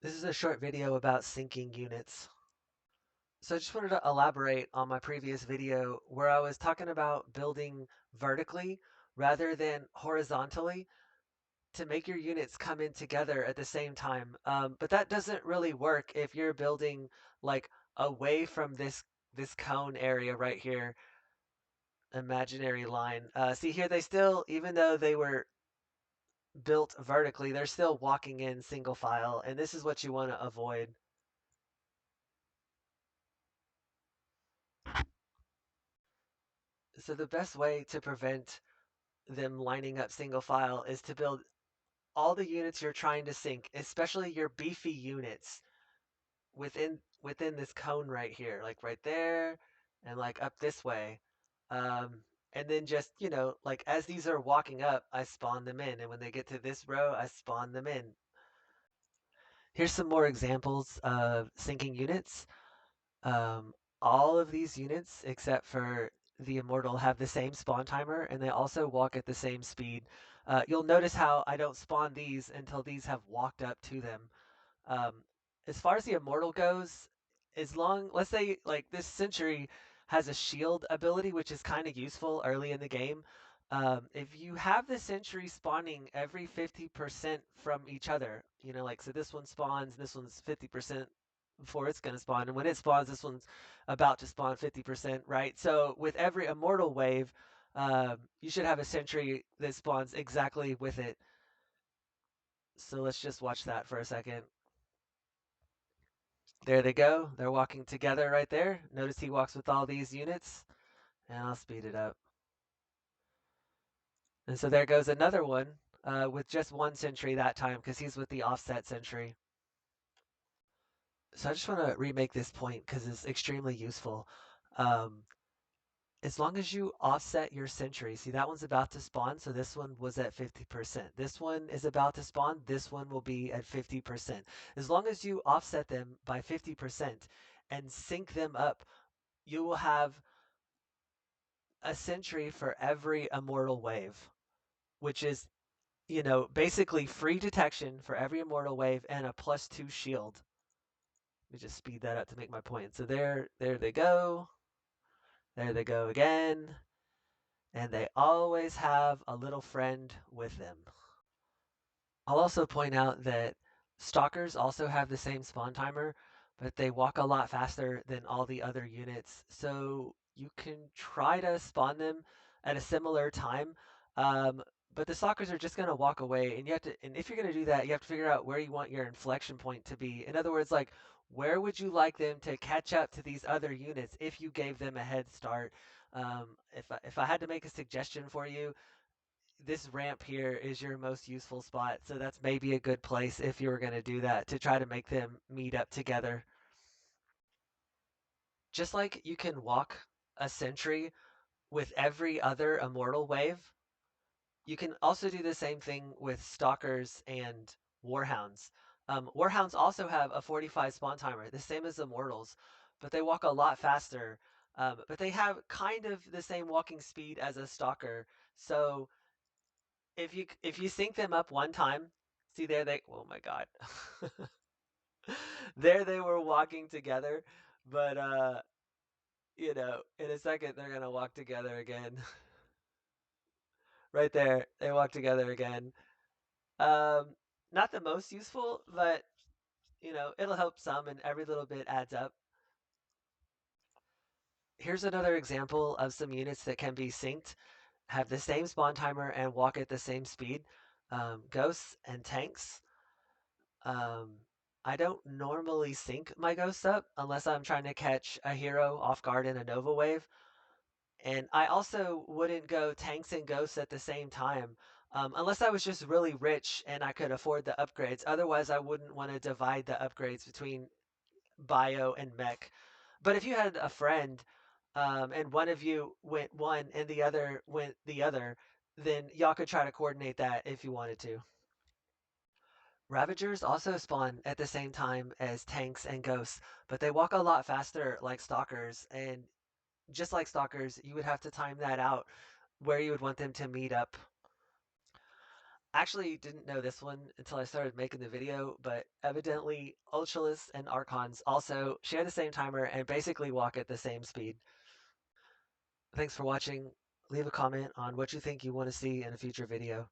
This is a short video about syncing units. So I just wanted to elaborate on my previous video where I was talking about building vertically rather than horizontally to make your units come in together at the same time. But that doesn't really work if you're building like away from this cone area right here, imaginary line. See here, they still, even though they were built vertically, they're still walking in single file, and this is what you want to avoid. So the best way to prevent them lining up single file is to build all the units you're trying to sync, especially your beefy units within this cone right here, like right there and like up this way. And then just, like as these are walking up, I spawn them in. And when they get to this row, I spawn them in. Here's some more examples of syncing units. Um, all of these units, except for the Immortal, have the same spawn timer, and they also walk at the same speed. You'll notice how I don't spawn these until these have walked up to them. Um, as far as the Immortal goes, let's say like this Sentry has a shield ability, which is kind of useful early in the game. If you have the Sentry spawning every 50% from each other, like so this one spawns, this one's 50% before it's going to spawn, and when it spawns, this one's about to spawn 50%, right? So with every Immortal wave, you should have a Sentry that spawns exactly with it. So let's just watch that for a second. There they go. They're walking together right there. Notice he walks with all these units. And I'll speed it up. And so there goes another one with just one sentry that time because he's with the offset sentry. So I just want to remake this point because it's extremely useful. Um, as long as you offset your sentry, see that one's about to spawn, so this one was at 50%. This one is about to spawn, this one will be at 50%. As long as you offset them by 50% and sync them up, you will have a sentry for every immortal wave, which is, basically free detection for every immortal wave and a +2 shield. Let me just speed that up to make my point. So there they go. There they go again. And they always have a little friend with them. I'll also point out that stalkers also have the same spawn timer, but they walk a lot faster than all the other units. So you can try to spawn them at a similar time. Um, but the stalkers are just going to walk away, and and if you're going to do that, you have to figure out where you want your inflection point to be. In other words, like where would you like them to catch up to these other units if you gave them a head start? If I had to make a suggestion for you, this ramp here is your most useful spot. So that's maybe a good place if you were going to do that to try to make them meet up together. Just like you can walk a sentry with every other immortal wave, you can also do the same thing with stalkers and warhounds. Warhounds also have a 45 spawn timer, the same as immortals, but they walk a lot faster. But they have kind of the same walking speed as a stalker. So if you sync them up one time, see there they oh my god. There they were walking together, but in a second they're gonna walk together again. Right there, they walk together again. Um, Not the most useful, but it'll help some and every little bit adds up. Here's another example of some units that can be synced, have the same spawn timer and walk at the same speed. Ghosts and tanks. Um, I don't normally sync my ghosts up unless I'm trying to catch a hero off guard in a Nova wave. And I also wouldn't go tanks and ghosts at the same time unless I was just really rich and I could afford the upgrades. Otherwise, I wouldn't want to divide the upgrades between bio and mech. But if you had a friend and one of you went one and the other went the other, then y'all could try to coordinate that if you wanted to. Ravagers also spawn at the same time as tanks and ghosts, but they walk a lot faster like stalkers, and just like stalkers, you would have to time that out where you would want them to meet up. Actually didn't know this one until I started making the video, but evidently Ultralists and Archons also share the same timer and basically walk at the same speed. Thanks for watching. Leave a comment on what you think you want to see in a future video.